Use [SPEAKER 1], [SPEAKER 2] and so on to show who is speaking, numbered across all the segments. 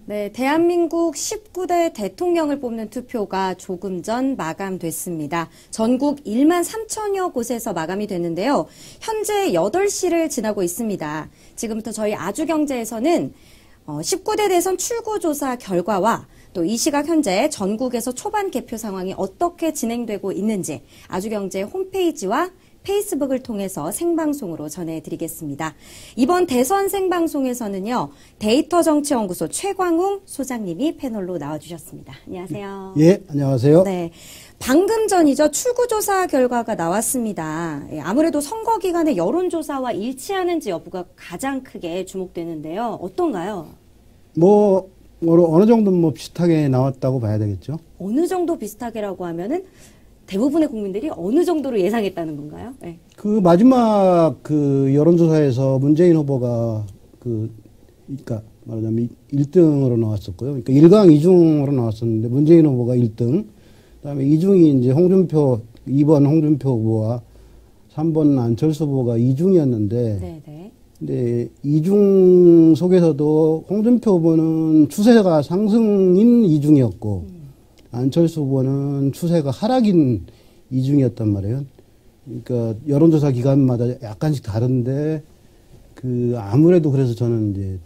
[SPEAKER 1] 네, 대한민국 19대 대통령을 뽑는 투표가 조금 전 마감됐습니다. 전국 1만 3천여 곳에서 마감이 됐는데요. 현재 8시를 지나고 있습니다. 지금부터 저희 아주경제에서는 19대 대선 출구조사 결과와 또 이 시각 현재 전국에서 초반 개표 상황이 어떻게 진행되고 있는지 아주경제 홈페이지와 페이스북을 통해서 생방송으로 전해드리겠습니다. 이번 대선 생방송에서는요, 데이터정치연구소 최광웅 소장님이 패널로 나와주셨습니다. 안녕하세요.
[SPEAKER 2] 예, 안녕하세요.
[SPEAKER 1] 네. 방금 전이죠. 출구조사 결과가 나왔습니다. 아무래도 선거 기간에 여론조사와 일치하는지 여부가 가장 크게 주목되는데요. 어떤가요?
[SPEAKER 2] 어느 정도 비슷하게 나왔다고 봐야 되겠죠.
[SPEAKER 1] 어느 정도 비슷하게라고 하면은 대부분의 국민들이 어느 정도로 예상했다는 건가요? 네.
[SPEAKER 2] 그 마지막 여론조사에서 문재인 후보가 그러니까 말하자면 1등으로 나왔었고요. 그러니까 1강 2중으로 나왔었는데 문재인 후보가 1등, 그다음에 2중이 이제 2번 홍준표 후보와 3번 안철수 후보가 2중이었는데,
[SPEAKER 1] 네네.
[SPEAKER 2] 근데 2중 속에서도 홍준표 후보는 추세가 상승인 2중이었고, 안철수 후보는 추세가 하락인 2중이었단 말이에요. 그러니까 여론조사 기간마다 약간씩 다른데, 아무래도 그래서 저는 이제,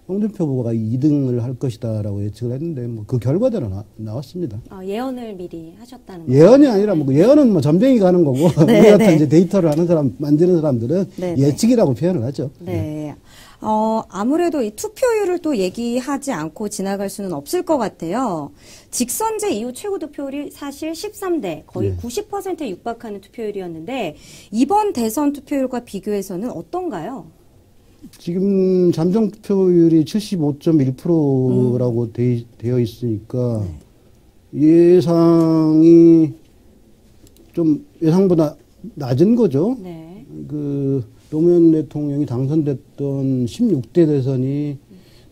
[SPEAKER 2] 홍준표 후보가 2등을 할 것이다라고 예측을 했는데, 그 결과대로 나왔습니다.
[SPEAKER 1] 예언을 미리 하셨다는 거죠?
[SPEAKER 2] 예언이 아니라 예언은 점쟁이 가는 거고,
[SPEAKER 1] 네,
[SPEAKER 2] 우리 같은
[SPEAKER 1] 네.
[SPEAKER 2] 이제 데이터를 하는 사람, 만드는 사람들은
[SPEAKER 1] 네,
[SPEAKER 2] 예측이라고 표현을 하죠.
[SPEAKER 1] 네. 아무래도 이 투표율을 또 얘기하지 않고 지나갈 수는 없을 것 같아요. 직선제 이후 최고 득표율이 사실 13대, 거의
[SPEAKER 2] 네.
[SPEAKER 1] 90%에 육박하는 투표율이었는데, 이번 대선 투표율과 비교해서는 어떤가요?
[SPEAKER 2] 지금 잠정 투표율이 75.1%라고 되어 있으니까 예상이 좀 예상보다 낮은 거죠.
[SPEAKER 1] 네.
[SPEAKER 2] 노무현 대통령이 당선됐던 16대 대선이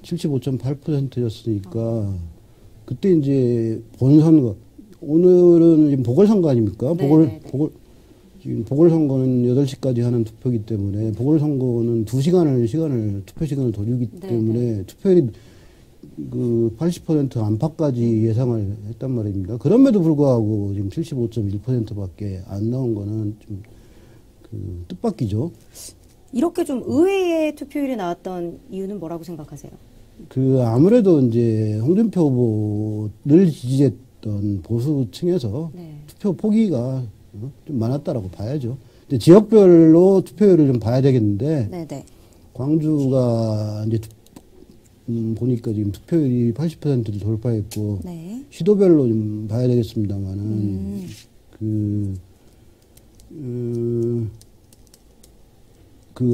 [SPEAKER 2] 75.8%였으니까 그때 이제 본선거, 오늘은 지금 보궐선거 아닙니까? 지금 보궐선거는 8시까지 하는 투표이기 때문에 보궐선거는 2시간을 투표 시간을 더 주기 때문에 투표율이 80% 안팎까지 예상을 했단 말입니다. 그럼에도 불구하고 지금 75.1%밖에 안 나온 거는 좀 뜻밖이죠.
[SPEAKER 1] 이렇게 좀 의외의 투표율이 나왔던 이유는 뭐라고 생각하세요?
[SPEAKER 2] 아무래도 이제 홍준표 후보를 지지했던 보수층에서 투표 포기가 좀 많았다라고 봐야죠. 근데 지역별로 투표율을 좀 봐야 되겠는데,
[SPEAKER 1] 네네.
[SPEAKER 2] 광주가 이제 보니까 지금 투표율이 80%를 돌파했고, 시도별로 좀 봐야 되겠습니다만은,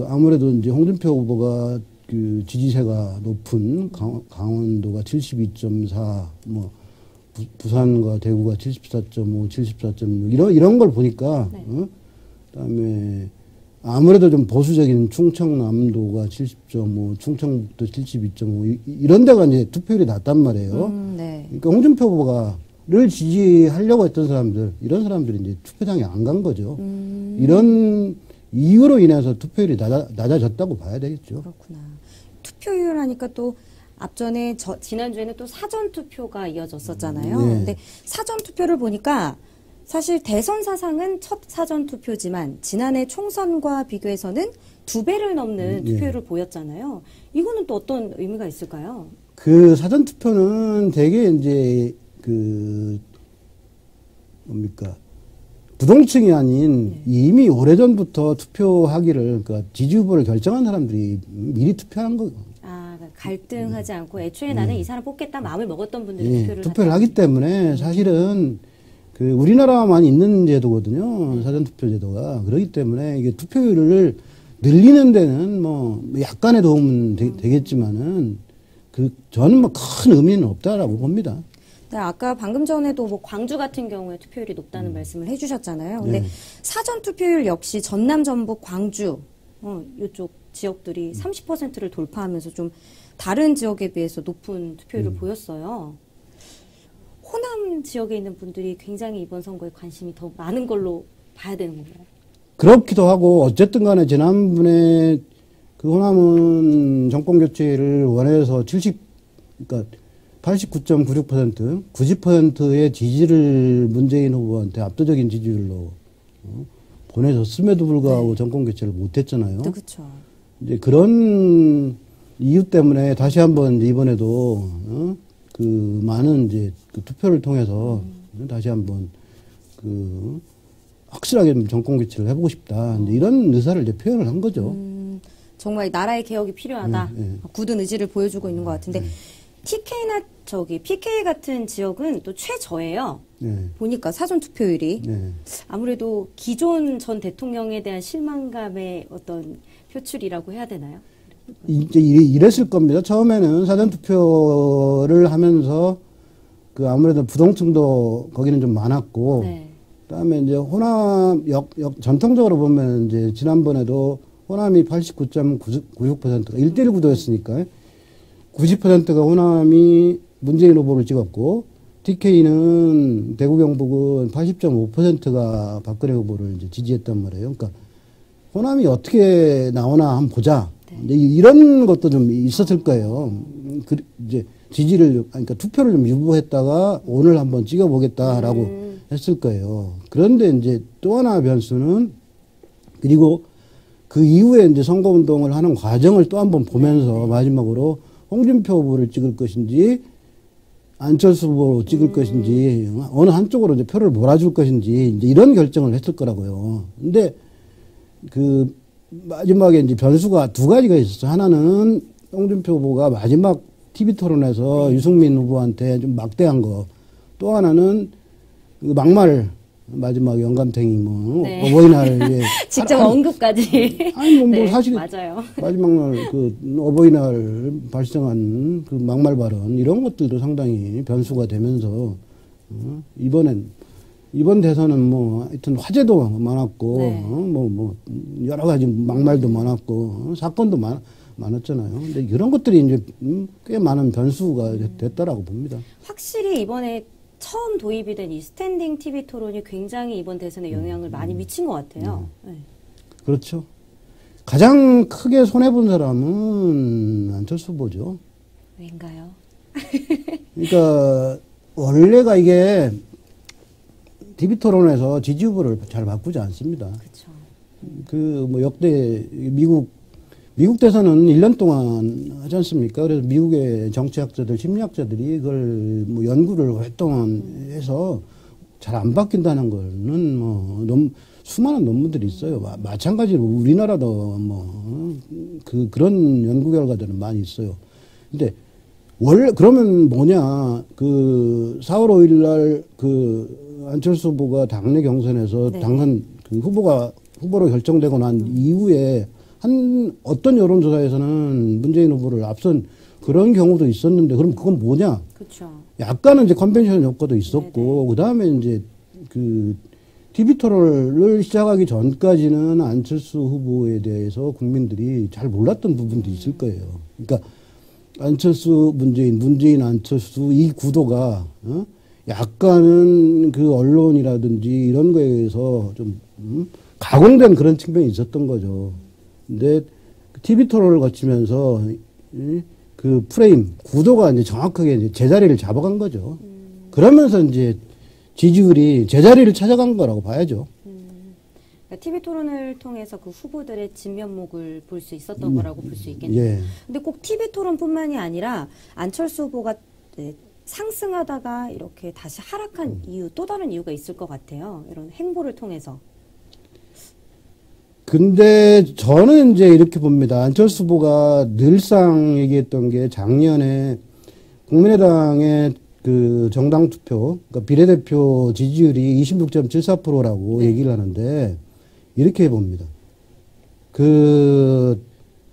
[SPEAKER 2] 아무래도 이제 홍준표 후보가 지지세가 높은 강원도가 72.4, 부산과 대구가 74.5, 74.6 이런 걸 보니까 그다음에 아무래도 좀 보수적인 충청남도가 70.5, 충청북도 72.5 이런 데가 이제 투표율이 낮단 말이에요. 그러니까 홍준표 후보가를 지지하려고 했던 사람들, 이런 사람들이 이제 투표장에 안 간 거죠. 이런 이유로 인해서 투표율이 낮아졌다고 봐야 되겠죠.
[SPEAKER 1] 그렇구나. 투표율 하니까 또 앞전에 지난주에는 또 사전투표가 이어졌었잖아요. 근데 사전투표를 보니까 사실 대선 사상은 첫 사전투표지만 지난해 총선과 비교해서는 2배를 넘는 투표율을 보였잖아요. 이거는 또 어떤 의미가 있을까요?
[SPEAKER 2] 사전투표는 되게 이제 부동층이 아닌 이미 오래전부터 투표하기를, 지지 후보를 결정한 사람들이 미리 투표한 거.
[SPEAKER 1] 갈등하지 않고 애초에 나는 이 사람 뽑겠다 마음을 먹었던 분들이
[SPEAKER 2] 투표를 하기 때문에 사실은 우리나라만 있는 제도거든요. 사전투표 제도가. 그렇기 때문에 이게 투표율을 늘리는 데는 약간의 도움은 되겠지만은 저는 큰 의미는 없다라고 봅니다.
[SPEAKER 1] 네, 아까 방금 전에도 광주 같은 경우에 투표율이 높다는 말씀을 해주셨잖아요. 근데 사전 투표율 역시 전남, 전북, 광주 이쪽 지역들이 30%를 돌파하면서 좀 다른 지역에 비해서 높은 투표율을 보였어요. 호남 지역에 있는 분들이 굉장히 이번 선거에 관심이 더 많은 걸로 봐야 되는 건가요?
[SPEAKER 2] 그렇기도 하고 어쨌든 간에 지난번에 그 호남은 정권 교체를 원해서 그러니까 89.96%, 90%의 지지를 문재인 후보한테 압도적인 지지율로 보내줬음에도 불구하고
[SPEAKER 1] 네.
[SPEAKER 2] 정권 교체를 못했잖아요.
[SPEAKER 1] 그렇죠.
[SPEAKER 2] 이제 그런 이유 때문에 다시 한번 이번에도 그 많은 이제 그 투표를 통해서 다시 한번 그 확실하게 정권 교체를 해보고 싶다. 이제 이런 의사를 이제 표현을 한 거죠.
[SPEAKER 1] 정말 나라의 개혁이 필요하다.
[SPEAKER 2] 네, 네.
[SPEAKER 1] 굳은 의지를 보여주고 있는 것 같은데 TK나 PK 같은 지역은 또 최저예요.
[SPEAKER 2] 네.
[SPEAKER 1] 보니까 사전 투표율이
[SPEAKER 2] 네.
[SPEAKER 1] 아무래도 기존 전 대통령에 대한 실망감의 어떤 표출이라고 해야 되나요?
[SPEAKER 2] 이제 이랬을 겁니다. 처음에는 사전투표를 하면서 그 아무래도 부동층도 거기는 좀 많았고,
[SPEAKER 1] 네.
[SPEAKER 2] 그다음에 이제 호남 전통적으로 보면 이제 지난번에도 호남이 89.96%가 1대1 구도였으니까 90%가 호남이 문재인 후보를 찍었고, TK는 대구 경북은 80.5%가 박근혜 후보를 이제 지지했단 말이에요. 그러니까 호남이 어떻게 나오나 한번 보자. 이제 이런 것도 좀 있었을 거예요. 이제 지지를, 그러니까 투표를 좀 유보했다가 오늘 한번 찍어보겠다라고 했을 거예요. 그런데 이제 또 하나 변수는, 그리고 그 이후에 이제 선거운동을 하는 과정을 또 한번 보면서 마지막으로 홍준표 후보를 찍을 것인지 안철수 후보로 찍을 것인지 어느 한쪽으로 이제 표를 몰아줄 것인지 이제 이런 결정을 했을 거라고요. 근데 그 마지막에 이제 변수가 두 가지가 있었어요. 하나는 홍준표 후보가 마지막 TV 토론에서 유승민 후보한테 좀 막대한 거. 또 하나는 그 막말 마지막 영감탱이 뭐
[SPEAKER 1] 네.
[SPEAKER 2] 어버이날 예.
[SPEAKER 1] 직접 언급까지.
[SPEAKER 2] 아니 뭐
[SPEAKER 1] 네,
[SPEAKER 2] 사실
[SPEAKER 1] 맞아요.
[SPEAKER 2] 마지막 날 그 어버이날 발생한 그 막말 발언 이런 것들도 상당히 변수가 되면서 이번 대선은 뭐 하여튼 화제도 많았고
[SPEAKER 1] 네.
[SPEAKER 2] 뭐 여러 가지 막말도 많았고 사건도 많았잖아요. 근데 이런 것들이 이제 꽤 많은 변수가 됐다라고 봅니다.
[SPEAKER 1] 확실히 이번에 처음 도입이 된 이 스탠딩 TV 토론이 굉장히 이번 대선에 영향을 많이 미친 것 같아요. 네.
[SPEAKER 2] 그렇죠. 가장 크게 손해본 사람은 안철수 후보죠.
[SPEAKER 1] 왜인가요?
[SPEAKER 2] 그러니까 원래가 이게 TV 토론에서 지지 후보를 잘 바꾸지 않습니다.
[SPEAKER 1] 그렇죠.
[SPEAKER 2] 그 뭐 역대 미국 대선은 1년 동안 하지 않습니까? 그래서 미국의 정치학자들, 심리학자들이 그걸 뭐 연구를 오랫동안 해서 잘 안 바뀐다는 거는 뭐 수많은 논문들이 있어요. 마찬가지로 우리나라도 뭐 그런 연구 결과들은 많이 있어요. 근데 원래 그러면 뭐냐? 그 4월 5일 날 그 안철수 후보가 당내 경선에서
[SPEAKER 1] 네.
[SPEAKER 2] 당선 그 후보로 결정되고 난 이후에 어떤 여론조사에서는 문재인 후보를 앞선 그런 경우도 있었는데, 그럼 그건 뭐냐?
[SPEAKER 1] 그렇죠.
[SPEAKER 2] 약간은 이제 컨벤션 효과도 있었고, 그 다음에 이제 그 TV 토론을 시작하기 전까지는 안철수 후보에 대해서 국민들이 잘 몰랐던 부분도 있을 거예요. 그러니까 안철수, 문재인, 안철수 이 구도가, 약간은 그 언론이라든지 이런 거에 의해서 좀, 가공된 그런 측면이 있었던 거죠. 근데 TV 토론을 거치면서 그 프레임, 구도가 이제 정확하게 이제 제자리를 잡아간 거죠. 그러면서 이제 지지율이 제자리를 찾아간 거라고 봐야죠.
[SPEAKER 1] 그러니까 TV 토론을 통해서 그 후보들의 진면목을 볼 수 있었던 거라고 볼 수 있겠네요.
[SPEAKER 2] 예.
[SPEAKER 1] 근데 꼭 TV 토론뿐만이 아니라 안철수 후보가 상승하다가 이렇게 다시 하락한 이유, 또 다른 이유가 있을 것 같아요. 이런 행보를 통해서.
[SPEAKER 2] 근데 저는 이제 이렇게 봅니다. 안철수 후보가 늘상 얘기했던 게 작년에 국민의당의 그 정당 투표, 그러니까 비례대표 지지율이 26.74%라고 얘기를 하는데, 이렇게 봅니다. 그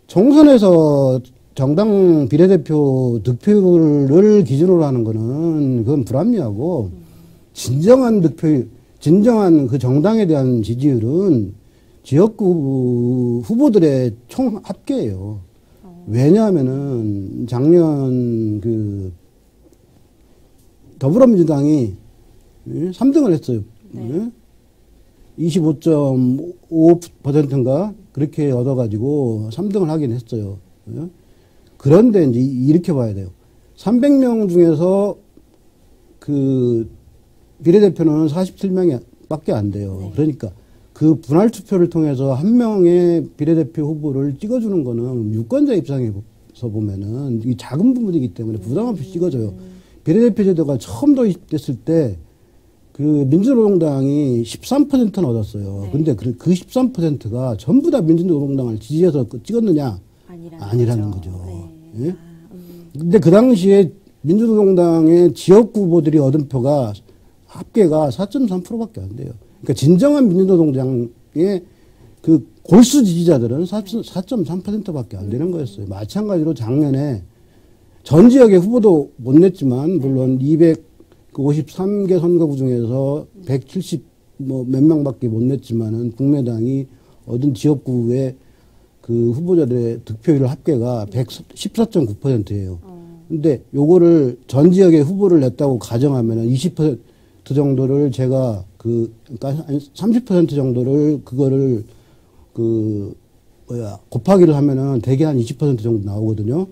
[SPEAKER 2] 총선에서 정당 비례대표 득표를 기준으로 하는 거는 그건 불합리하고, 진정한 그 정당에 대한 지지율은 지역구 후보들의 총 합계예요. 왜냐하면은 작년 그 더불어민주당이 3등을 했어요.
[SPEAKER 1] 네.
[SPEAKER 2] 25.5%인가 그렇게 얻어가지고 3등을 하긴 했어요. 예? 그런데 이제 이렇게 봐야 돼요. 300명 중에서 그 비례대표는 47명이 밖에 안 돼요.
[SPEAKER 1] 네.
[SPEAKER 2] 그러니까 그 분할 투표를 통해서 한 명의 비례대표 후보를 찍어주는 거는 유권자 입장에서 보면은 이 작은 부분이기 때문에 부담 없이 찍어줘요. 비례대표 제도가 처음 도입됐을 때 그 민주노동당이 13%는 얻었어요.
[SPEAKER 1] 네.
[SPEAKER 2] 근데 그 13%가 전부 다 민주노동당을 지지해서 찍었느냐? 아니라는 거죠.
[SPEAKER 1] 네.
[SPEAKER 2] 예? 근데 그 당시에 민주노동당의 지역구 후보들이 얻은 표가 합계가 4.3%밖에 안 돼요. 그러니까 진정한 민주노동당의 그 골수 지지자들은 4.3%밖에 안 되는 거였어요. 마찬가지로 작년에 전 지역의 후보도 못 냈지만 물론 253개 선거구 중에서 170 뭐 몇 명밖에 못 냈지만은 국민의당이 얻은 지역구의 그 후보자들의 득표율 합계가 114.9%예요. 근데 요거를 전 지역의 후보를 냈다고 가정하면은 20% 정도를 제가 그러니까 한 30% 정도를 그거를 곱하기를 하면은 대개 한 20% 정도 나오거든요.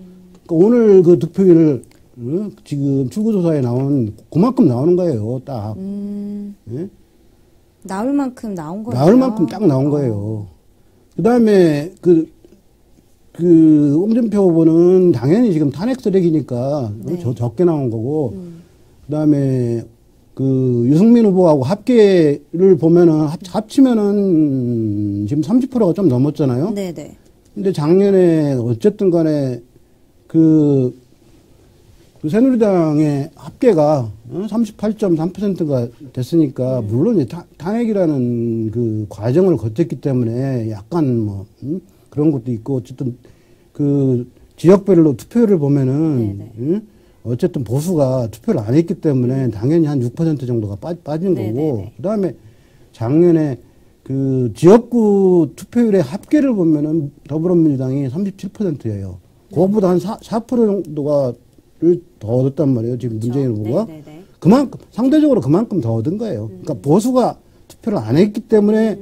[SPEAKER 2] 그러니까 오늘 그 득표율을 지금 출구조사에 나온 그만큼 나오는 거예요. 딱. 예?
[SPEAKER 1] 나올 만큼 나온 거예요.
[SPEAKER 2] 나올 만큼 딱 나온 거예요. 그다음에 홍준표 후보는 당연히 지금 탄핵 쓰레기니까
[SPEAKER 1] 네.
[SPEAKER 2] 적게 나온 거고, 그다음에 유승민 후보하고 합계를 보면은 합치면은 지금 30%가 좀 넘었잖아요.
[SPEAKER 1] 네네.
[SPEAKER 2] 근데 작년에 어쨌든 간에 그 새누리당의 합계가 38.3%가 됐으니까 물론 이제 탄핵이라는 그 과정을 거쳤기 때문에 약간 뭐 그런 것도 있고 어쨌든 그 지역별로 투표율을 보면은 어쨌든 보수가 투표를 안 했기 때문에 당연히 한 6% 정도가 빠진 거고 그다음에 작년에 그 지역구 투표율의 합계를 보면은 더불어민주당이 37%예요. 그거보다 한 4% 정도가 더 얻었단 말이에요. 지금
[SPEAKER 1] 그렇죠.
[SPEAKER 2] 문재인 후보가.
[SPEAKER 1] 네네네.
[SPEAKER 2] 그만큼, 상대적으로 그만큼 더 얻은 거예요. 그러니까 보수가 투표를 안 했기 때문에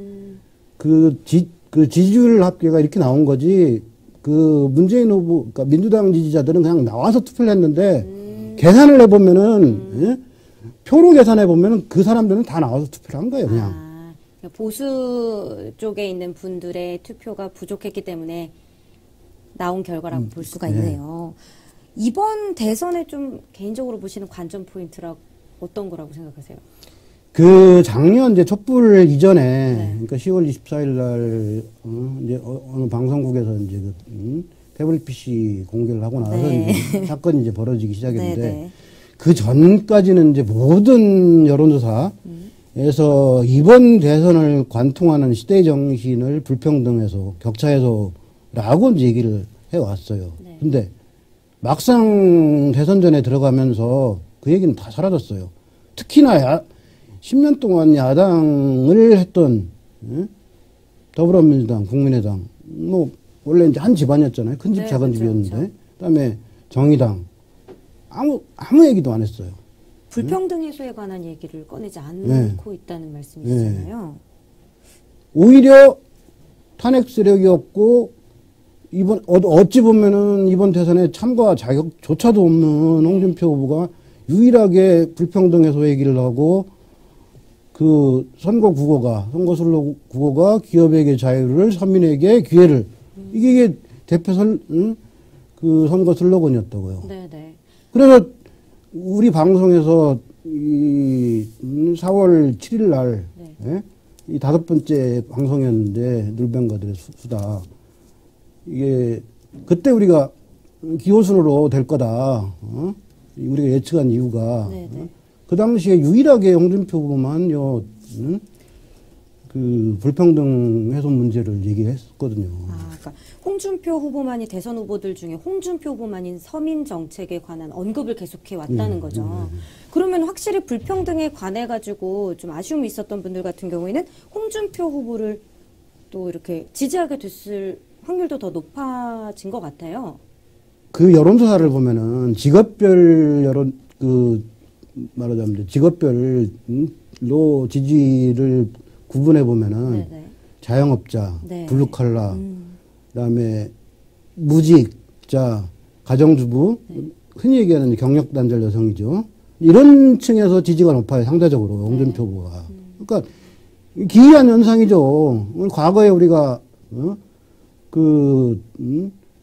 [SPEAKER 2] 지지율 합계가 이렇게 나온 거지, 문재인 후보, 그러니까 민주당 지지자들은 그냥 나와서 투표를 했는데, 계산을 해보면은, 예? 표로 계산해보면은 그 사람들은 다 나와서 투표를 한 거예요, 그냥.
[SPEAKER 1] 그러니까 보수 쪽에 있는 분들의 투표가 부족했기 때문에 나온 결과라고 볼 수가 있네요. 이번 대선에 좀 개인적으로 보시는 관전 포인트라 어떤 거라고 생각하세요?
[SPEAKER 2] 작년 이제 촛불 이전에, 그러니까 10월 24일 날, 이제 어느 방송국에서 이제 태블릿 PC 공개를 하고 나서 이제 사건이 이제 벌어지기 시작했는데, 그 전까지는 이제 모든 여론조사에서 이번 대선을 관통하는 시대의 정신을 불평등해서, 격차해서라고 이제 얘기를 해왔어요. 근데 막상 대선 전에 들어가면서 그 얘기는 다 사라졌어요. 특히나 10년 동안 야당을 했던 더불어민주당, 국민의당, 뭐 원래 이제 한 집안이었잖아요. 큰 집, 작은 집이었는데,
[SPEAKER 1] 그렇죠.
[SPEAKER 2] 그다음에 정의당 아무 얘기도 안 했어요.
[SPEAKER 1] 불평등 해소에 관한 얘기를 꺼내지 않고 있다는 말씀이시잖아요.
[SPEAKER 2] 오히려 탄핵 세력이었고 어찌 보면은 이번 대선에 참가 자격조차도 없는 홍준표 후보가 유일하게 불평등 해소 얘기를 하고 선거순로 국어가 기업에게 자유를, 서민에게 기회를. 이게 대표 선거 슬로건이었다고요.
[SPEAKER 1] 네네.
[SPEAKER 2] 그래서 우리 방송에서 4월 7일 날, 이 5번째 방송이었는데, 눌병가들의 수다. 이게, 그때 우리가 기호순으로 될 거다. 우리가 예측한 이유가, 그 당시에 유일하게 홍준표 후보만 불평등 해소 문제를 얘기했거든요.
[SPEAKER 1] 그러니까 홍준표 후보만이 대선 후보들 중에 홍준표 후보만인 서민 정책에 관한 언급을 계속해 왔다는 거죠. 그러면 확실히 불평등에 관해 가지고 좀 아쉬움이 있었던 분들 같은 경우에는 홍준표 후보를 또 이렇게 지지하게 됐을 확률도 더 높아진 것 같아요.
[SPEAKER 2] 그 여론조사를 보면은 직업별 말하자면 직업별로 지지를 구분해 보면은
[SPEAKER 1] 네네.
[SPEAKER 2] 자영업자,
[SPEAKER 1] 네.
[SPEAKER 2] 블루칼라, 그다음에 무직자, 가정주부, 흔히 얘기하는 경력 단절 여성이죠. 이런 층에서 지지가 높아요, 상대적으로 홍준표 후보가. 그러니까 기이한 현상이죠. 과거에 우리가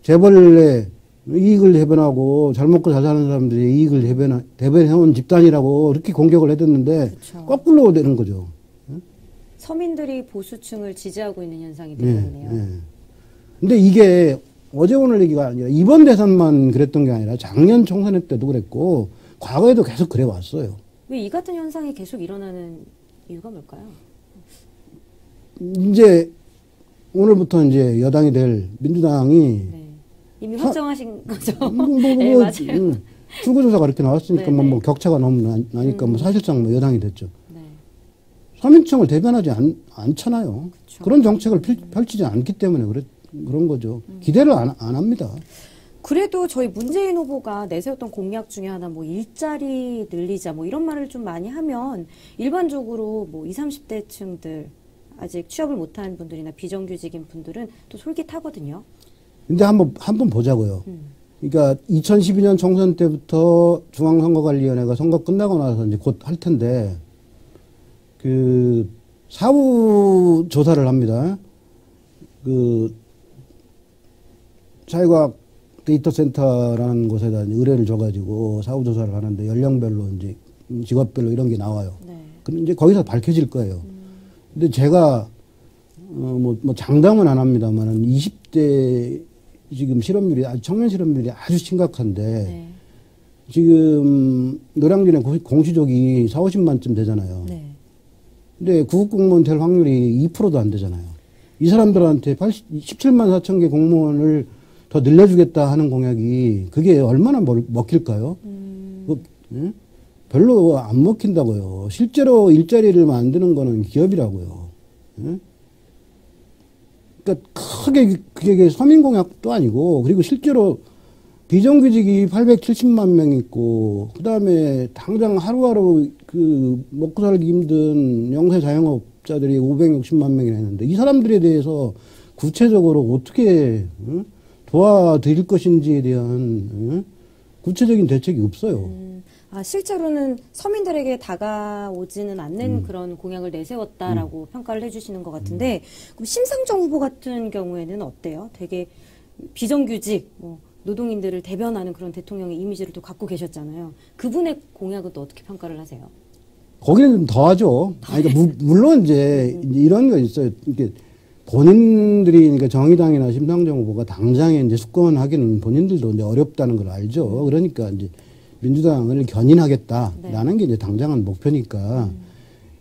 [SPEAKER 2] 재벌의 이익을 대변하고 잘 먹고 잘 사는 사람들이 이익을 대변해온 집단이라고 이렇게 공격을 해댔는데
[SPEAKER 1] 그쵸.
[SPEAKER 2] 거꾸로 되는 거죠.
[SPEAKER 1] 서민들이 보수층을 지지하고 있는 현상이
[SPEAKER 2] 네,
[SPEAKER 1] 되거든요.
[SPEAKER 2] 네. 근데 이게 어제 오늘 얘기가 아니라 이번 대선만 그랬던 게 아니라 작년 총선 때도 그랬고 과거에도 계속 그래 왔어요.
[SPEAKER 1] 왜 이 같은 현상이 계속 일어나는 이유가 뭘까요?
[SPEAKER 2] 이제 오늘부터 이제 여당이 될 민주당이
[SPEAKER 1] 네. 이미 확정하신 거죠?
[SPEAKER 2] 뭐,
[SPEAKER 1] 네, 맞아요.
[SPEAKER 2] 출구조사가 이렇게 나왔으니까
[SPEAKER 1] 네, 네.
[SPEAKER 2] 뭐 격차가 너무 나니까 뭐 사실상 뭐 여당이 됐죠.
[SPEAKER 1] 네.
[SPEAKER 2] 서민층을 대변하지 않잖아요.
[SPEAKER 1] 그쵸.
[SPEAKER 2] 그런 정책을 펼치지 않기 때문에 그런 거죠. 기대를 안 합니다.
[SPEAKER 1] 그래도 저희 문재인 후보가 내세웠던 공약 중에 하나 뭐 일자리 늘리자 뭐 이런 말을 좀 많이 하면 일반적으로 뭐 20, 30대층들 아직 취업을 못한 분들이나 비정규직인 분들은 또 솔깃하거든요.
[SPEAKER 2] 근데 한번 보자고요. 그러니까 2012년 총선 때부터 중앙선거관리위원회가 선거 끝나고 나서 이제 곧 할 텐데 그 사후 조사를 합니다. 그 사회과학 데이터센터라는 곳에다 의뢰를 줘가지고 사후 조사를 하는데 연령별로 이제 직업별로 이런 게 나와요.
[SPEAKER 1] 네.
[SPEAKER 2] 그럼 이제 거기서 밝혀질 거예요. 근데 제가 뭐 장담은 안 합니다만은 20대 지금 실업률이 청년 실업률이 아주 심각한데
[SPEAKER 1] 네.
[SPEAKER 2] 지금 노량진에 공시족이 4, 50만쯤 되잖아요.
[SPEAKER 1] 네.
[SPEAKER 2] 근데 구급 공무원 될 확률이 2%도 안 되잖아요. 이 사람들한테 17만 4천 개 공무원을 더 늘려주겠다 하는 공약이 그게 얼마나 먹힐까요? 예? 별로 안 먹힌다고요. 실제로 일자리를 만드는 거는 기업이라고요. 예? 그러니까 크게 그게 서민 공약도 아니고 그리고 실제로 비정규직이 870만 명 있고 그다음에 당장 하루하루 그 먹고 살기 힘든 영세 자영업자들이 560만 명이나 있는데 이 사람들에 대해서 구체적으로 어떻게 도와드릴 것인지에 대한 구체적인 대책이 없어요.
[SPEAKER 1] 실제로는 서민들에게 다가오지는 않는 그런 공약을 내세웠다라고 평가를 해주시는 것 같은데, 그럼 심상정 후보 같은 경우에는 어때요? 되게 비정규직, 뭐 노동인들을 대변하는 그런 대통령의 이미지를 또 갖고 계셨잖아요. 그분의 공약은 또 어떻게 평가를 하세요?
[SPEAKER 2] 거기는 좀 더하죠. 아니, 그러니까 물론 이제 이런 거 있어요. 이게 본인들이 그러니까 정의당이나 심상정 후보가 당장에 이제 숙권하기는 본인들도 이제 어렵다는 걸 알죠. 그러니까 이제 민주당을 견인하겠다라는 게 이제 당장한 목표니까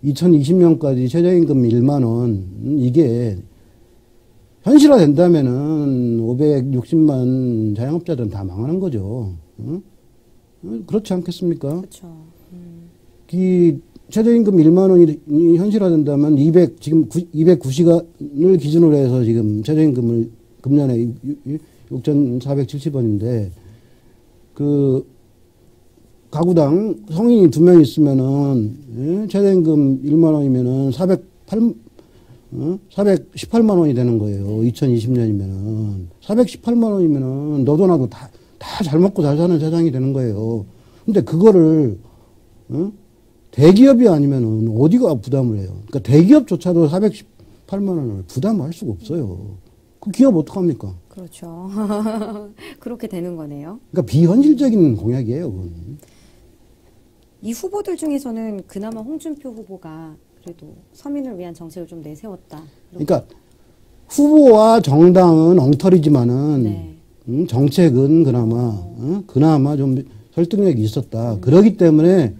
[SPEAKER 2] 2020년까지 최저임금 1만 원 이게 현실화 된다면은 560만 자영업자들은 다 망하는 거죠. 응? 그렇지 않겠습니까?
[SPEAKER 1] 그렇죠.
[SPEAKER 2] 이 최저임금 1만 원이 현실화된다면 209시간을 기준으로 해서 지금 최저임금을 금년에 6,470원인데 그 가구당 성인이 2명 있으면은 최저임금 1만 원이면은 418만 원이 되는 거예요. 2020년이면은 418만 원이면은 너도 나도 다 잘 먹고 잘 사는 세상이 되는 거예요. 근데 그거를 대기업이 아니면은 어디가 부담을 해요? 그러니까 대기업조차도 418만 원을 부담할 수가 없어요. 그 기업 어떡합니까?
[SPEAKER 1] 그렇죠. 그렇게 되는 거네요.
[SPEAKER 2] 그러니까 비현실적인 공약이에요, 그건.
[SPEAKER 1] 이 후보들 중에서는 그나마 홍준표 후보가 그래도 서민을 위한 정책을 좀 내세웠다.
[SPEAKER 2] 그러니까 후보와 정당은 엉터리지만은
[SPEAKER 1] 네.
[SPEAKER 2] 정책은 그나마 좀 설득력이 있었다. 그렇기 때문에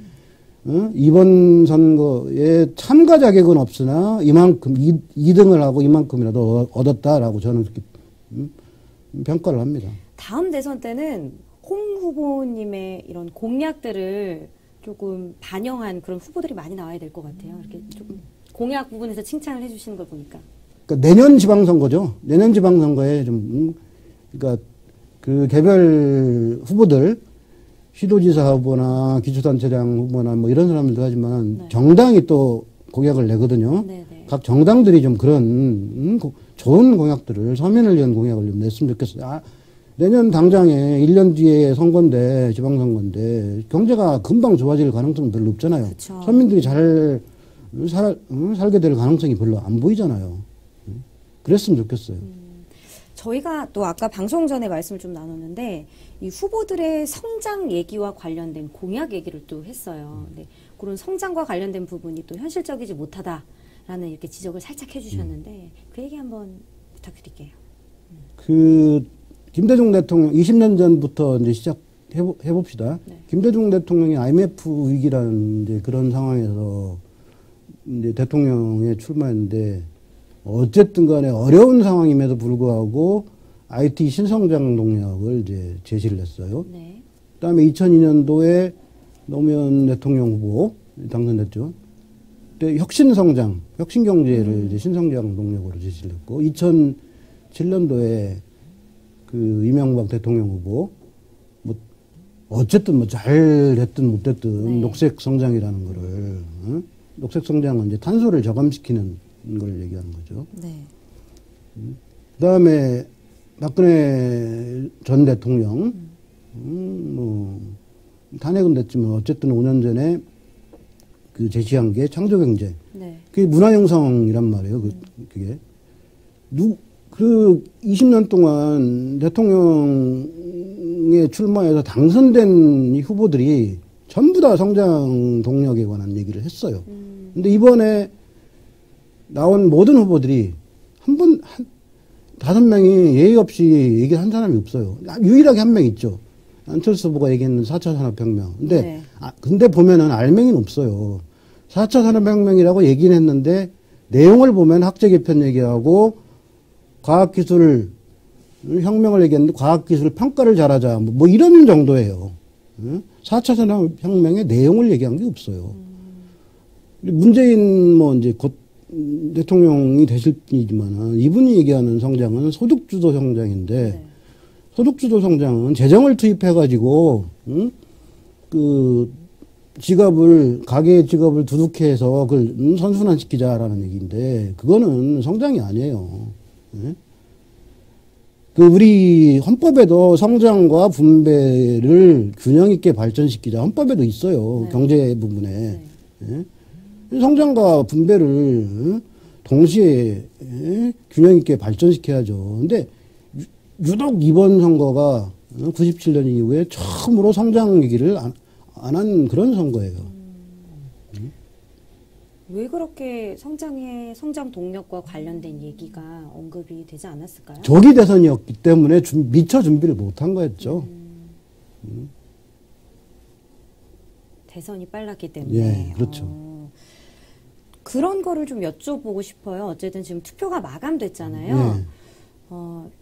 [SPEAKER 2] 이번 선거에 참가 자격은 없으나 이만큼 2등을 하고 이만큼이라도 얻었다라고 저는 그렇게 평가를 합니다.
[SPEAKER 1] 다음 대선 때는 홍 후보님의 이런 공약들을 조금 반영한 그런 후보들이 많이 나와야 될 것 같아요. 이렇게 조금 공약 부분에서 칭찬을 해주시는 걸 보니까.
[SPEAKER 2] 그러니까 내년 지방선거죠. 내년 지방선거에 좀 그러니까 그 개별 후보들 시도지사 후보나 기초단체장 후보나 뭐 이런 사람들도 하지만
[SPEAKER 1] 네.
[SPEAKER 2] 정당이 또 공약을 내거든요.
[SPEAKER 1] 네네.
[SPEAKER 2] 각 정당들이 좀 그런 좋은 공약들을 서민을 위한 공약을 좀 냈으면 좋겠어요. 내년 당장에 1년 뒤에 선거인데 지방선거인데 경제가 금방 좋아질 가능성은 별로 없잖아요.
[SPEAKER 1] 그쵸.
[SPEAKER 2] 서민들이 잘 살게 될 가능성이 별로 안 보이잖아요. 그랬으면 좋겠어요.
[SPEAKER 1] 저희가 또 아까 방송 전에 말씀을 좀 나눴는데 이 후보들의 성장 얘기와 관련된 공약 얘기를 또 했어요. 네, 그런 성장과 관련된 부분이 또 현실적이지 못하다라는 이렇게 지적을 살짝 해주셨는데 그 얘기 한번 부탁드릴게요.
[SPEAKER 2] 김대중 대통령 20년 전부터 이제 시작해봅시다.
[SPEAKER 1] 네.
[SPEAKER 2] 김대중 대통령이 IMF 위기라는 이제 그런 상황에서 이제 대통령에 출마했는데 어쨌든 간에 어려운 상황임에도 불구하고 IT 신성장 동력을 이제 제시를 했어요.
[SPEAKER 1] 네.
[SPEAKER 2] 그 다음에 2002년도에 노무현 대통령 후보 당선됐죠. 그때 혁신성장, 혁신경제를 이제 신성장 동력으로 제시를 했고, 2007년도에 그 이명박 대통령 후보, 뭐, 어쨌든 뭐 잘됐든 못됐든
[SPEAKER 1] 네.
[SPEAKER 2] 녹색 성장이라는 거를, 녹색 성장은 이제 탄소를 저감시키는 걸 얘기하는 거죠.
[SPEAKER 1] 네.
[SPEAKER 2] 그 다음에 박근혜 전 대통령, 뭐, 탄핵은 됐지만 어쨌든 5년 전에 그 제시한 게 창조경제.
[SPEAKER 1] 네.
[SPEAKER 2] 그게 문화형성이란 말이에요. 그게. 20년 동안 대통령에 출마해서 당선된 이 후보들이 전부 다 성장 동력에 관한 얘기를 했어요. 근데 이번에 나온 모든 후보들이 다섯 명이 예의 없이 얘기를 한 사람이 없어요. 유일하게 한 명 있죠. 안철수 후보가 얘기했는 4차 산업혁명. 근데,
[SPEAKER 1] 네.
[SPEAKER 2] 근데 보면은 알맹이는 없어요. 4차 산업혁명이라고 얘기는 했는데, 내용을 보면 학제 개편 얘기하고, 과학기술 혁명을 얘기했는데, 과학기술 평가를 잘하자. 뭐 이런 정도예요. 4차 산업혁명의 내용을 얘기한 게 없어요. 문재인 뭐 이제 곧 대통령이 되실 분이지만은 이분이 얘기하는 성장은 소득주도 성장인데,
[SPEAKER 1] 네.
[SPEAKER 2] 소득주도 성장은 재정을 투입해가지고, 그, 가계의 지갑을 두둑해 해서 그걸 선순환시키자라는 얘기인데, 그거는 성장이 아니에요. 예? 우리 헌법에도 성장과 분배를 균형 있게 발전시키자. 헌법에도 있어요.
[SPEAKER 1] 네.
[SPEAKER 2] 경제 부분에.
[SPEAKER 1] 네.
[SPEAKER 2] 예? 성장과 분배를 동시에 균형 있게 발전시켜야죠. 근데 유독 이번 선거가 97년 이후에 처음으로 성장 얘기를 안 한 그런 선거예요.
[SPEAKER 1] 왜 그렇게 성장 동력과 관련된 얘기가 언급이 되지 않았을까요?
[SPEAKER 2] 조기 대선이었기 때문에 미처 준비를 못한 거였죠.
[SPEAKER 1] 대선이 빨랐기 때문에.
[SPEAKER 2] 예, 그렇죠.
[SPEAKER 1] 그런 거를 좀 여쭤보고 싶어요. 어쨌든 지금 투표가 마감됐잖아요.
[SPEAKER 2] 예.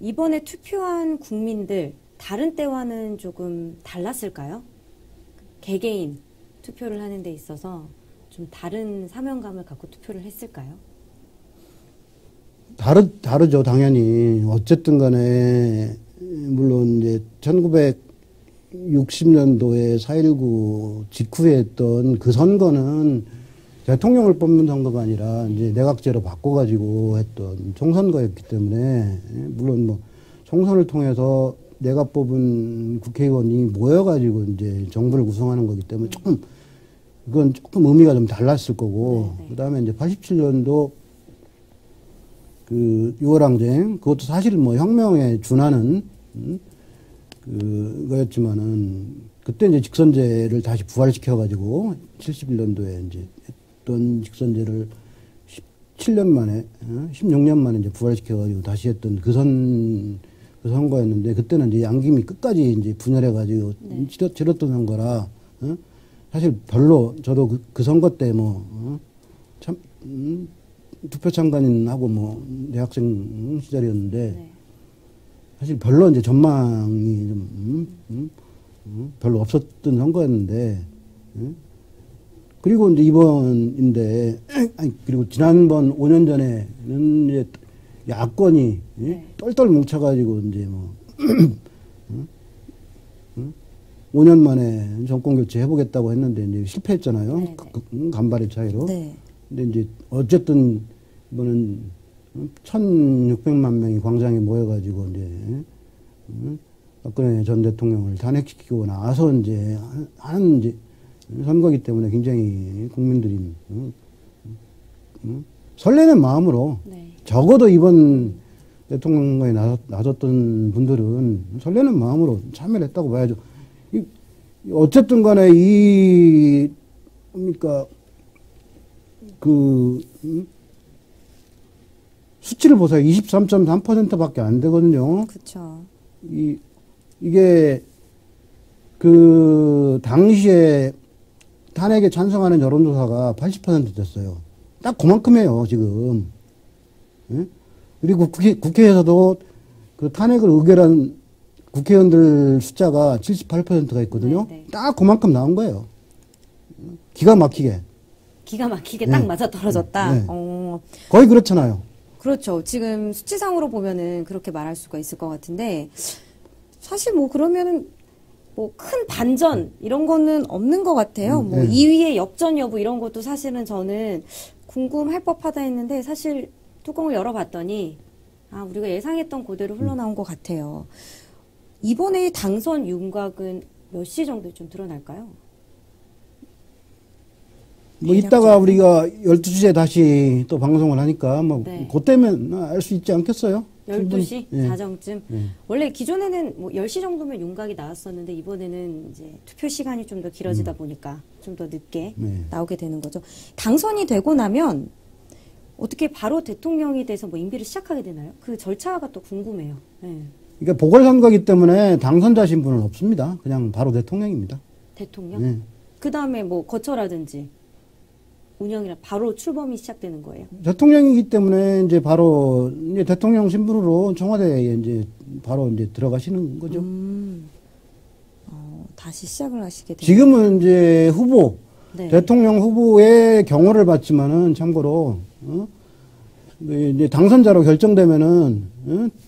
[SPEAKER 1] 이번에 투표한 국민들 다른 때와는 조금 달랐을까요? 개개인 투표를 하는 데 있어서 좀 다른 사명감을 갖고 투표를 했을까요?
[SPEAKER 2] 다르죠, 당연히. 어쨌든 간에, 물론 이제 1960년도에 4.19 직후에 했던 그 선거는 대통령을 뽑는 선거가 아니라 이제 내각제로 바꿔가지고 했던 총선거였기 때문에, 물론 뭐 총선을 통해서 내가 뽑은 국회의원이 모여가지고 이제 정부를 구성하는 거기 때문에 그건 조금 의미가 좀 달랐을 거고,
[SPEAKER 1] 네.
[SPEAKER 2] 그 다음에 이제 87년도 그 6월항쟁, 그것도 사실 뭐 혁명에 준하는, 그거였지만은, 그때 이제 직선제를 다시 부활시켜가지고, 71년도에 이제 했던 직선제를 17년 만에, 16년 만에 이제 부활시켜가지고 다시 했던 그 선거였는데, 그때는 이제 양김이 끝까지 이제 분열해가지고
[SPEAKER 1] 네.
[SPEAKER 2] 치렀던 선거라, 사실 별로 저도 그 선거 때 참, 투표 참관인하고 뭐 대학생 시절이었는데,
[SPEAKER 1] 네.
[SPEAKER 2] 사실 별로 이제 전망이 좀, 별로 없었던 선거였는데, 그리고 이제 이번인데, 그리고 지난번 5년 전에는 이제 야권이
[SPEAKER 1] 네.
[SPEAKER 2] 똘똘 뭉쳐가지고 이제 뭐, 5년 만에 정권 교체 해보겠다고 했는데 이제 실패했잖아요.
[SPEAKER 1] 네, 네.
[SPEAKER 2] 간발의 차이로.
[SPEAKER 1] 네.
[SPEAKER 2] 근데 이제 어쨌든 이번은 1,600만 명이 광장에 모여가지고 이제 박근혜 전 대통령을 탄핵시키고 나서 이제 하는 이제 선거기 때문에 굉장히 국민들이 설레는 마음으로
[SPEAKER 1] 네.
[SPEAKER 2] 적어도 이번 대통령에 나섰던 분들은 설레는 마음으로 참여를 했다고 봐야죠. 어쨌든 간에 뭡니까, 수치를 보세요. 23.3%밖에 안 되거든요.
[SPEAKER 1] 그렇죠.
[SPEAKER 2] 이게, 당시에 탄핵에 찬성하는 여론조사가 80% 됐어요. 딱 그만큼이에요, 지금. 예? 그리고 국회에서도 그 탄핵을 의결한 국회의원들 숫자가 78%가 있거든요.
[SPEAKER 1] 네, 네.
[SPEAKER 2] 딱 그만큼 나온 거예요. 기가 막히게.
[SPEAKER 1] 기가 막히게
[SPEAKER 2] 네.
[SPEAKER 1] 딱 맞아 떨어졌다.
[SPEAKER 2] 네. 거의 그렇잖아요.
[SPEAKER 1] 그렇죠. 지금 수치상으로 보면은 그렇게 말할 수가 있을 것 같은데, 사실 뭐 그러면은 뭐 큰 반전 이런 거는 없는 것 같아요. 뭐
[SPEAKER 2] 네.
[SPEAKER 1] 2위의 역전 여부 이런 것도 사실은 저는 궁금할 법하다 했는데, 사실 뚜껑을 열어봤더니 우리가 예상했던 그대로 흘러나온 것 같아요. 이번에 당선 윤곽은 몇 시 정도에 좀 드러날까요?
[SPEAKER 2] 뭐 이따가 우리가 12시에 다시 또 방송을 하니까 뭐
[SPEAKER 1] 네.
[SPEAKER 2] 그때면 알 수 있지 않겠어요?
[SPEAKER 1] 12시?
[SPEAKER 2] 예.
[SPEAKER 1] 자정쯤?
[SPEAKER 2] 예.
[SPEAKER 1] 원래 기존에는 뭐 10시 정도면 윤곽이 나왔었는데, 이번에는 이제 투표 시간이 좀 더 길어지다 보니까 좀 더 늦게
[SPEAKER 2] 네.
[SPEAKER 1] 나오게 되는 거죠. 당선이 되고 나면 어떻게 바로 대통령이 돼서 뭐 임기를 시작하게 되나요? 그 절차가 또 궁금해요. 네.
[SPEAKER 2] 그러니까 보궐선거기 때문에 당선자 신분은 없습니다. 그냥 바로 대통령입니다.
[SPEAKER 1] 대통령?
[SPEAKER 2] 예.
[SPEAKER 1] 그 다음에 뭐 거처라든지 운영이라 바로 출범이 시작되는 거예요.
[SPEAKER 2] 대통령이기 때문에 이제 바로 이제 대통령 신분으로 청와대에 이제 바로 이제 들어가시는 거죠.
[SPEAKER 1] 다시 시작을 하시게 되요
[SPEAKER 2] 지금은 이제 후보,
[SPEAKER 1] 네.
[SPEAKER 2] 대통령 후보의 경호를 받지만은 참고로, 이제 당선자로 결정되면은,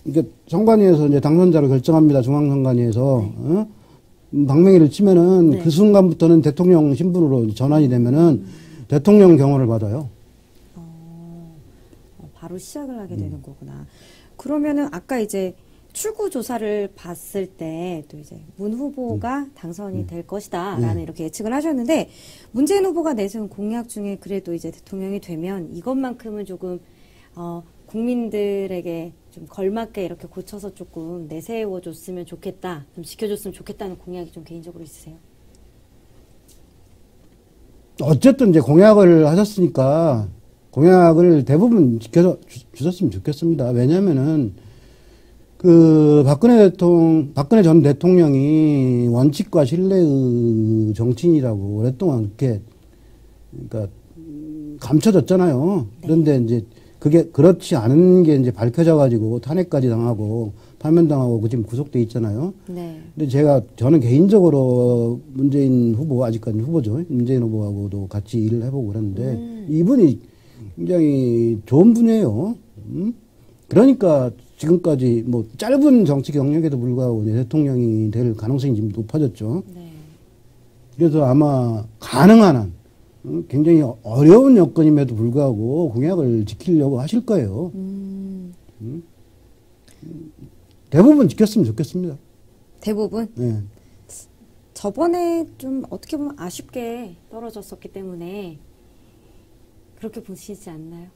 [SPEAKER 2] 이게 선관위에서 이제 당선자로 결정합니다. 중앙선관위에서. 방맹이를 치면은
[SPEAKER 1] 네.
[SPEAKER 2] 그 순간부터는 대통령 신분으로 전환이 되면은 대통령 경호를 받아요.
[SPEAKER 1] 바로 시작을 하게 되는 거구나. 그러면은 아까 이제 출구 조사를 봤을 때 또 이제 문 후보가 당선이 될 것이다라는 이렇게 예측을 하셨는데, 문재인 후보가 내세운 공약 중에 그래도 이제 대통령이 되면 이것만큼은 조금 국민들에게 좀 걸맞게 이렇게 고쳐서 조금 내세워 줬으면 좋겠다, 좀 지켜줬으면 좋겠다는 공약이 좀 개인적으로 있으세요?
[SPEAKER 2] 어쨌든 이제 공약을 하셨으니까 공약을 대부분 지켜서 주셨으면 좋겠습니다. 왜냐면은 박근혜 전 대통령이 원칙과 신뢰의 정치인이라고 오랫동안 이렇게, 그러니까, 감춰졌잖아요.
[SPEAKER 1] 네.
[SPEAKER 2] 그런데 이제 그게 그렇지 않은 게 이제 밝혀져가지고 탄핵까지 당하고 파면당하고 지금 구속돼 있잖아요.
[SPEAKER 1] 네.
[SPEAKER 2] 근데 저는 개인적으로 문재인 후보, 아직까지 후보죠. 문재인 후보하고도 같이 일을 해보고 그랬는데, 이분이 굉장히 좋은 분이에요. 그러니까 지금까지 뭐 짧은 정치 경력에도 불구하고 대통령이 될 가능성이 지금 높아졌죠.
[SPEAKER 1] 네.
[SPEAKER 2] 그래서 아마 가능한 한 굉장히 어려운 여건임에도 불구하고 공약을 지키려고 하실 거예요. 대부분 지켰으면 좋겠습니다.
[SPEAKER 1] 대부분?
[SPEAKER 2] 네.
[SPEAKER 1] 저번에 좀 어떻게 보면 아쉽게 떨어졌었기 때문에 그렇게 보시지 않나요?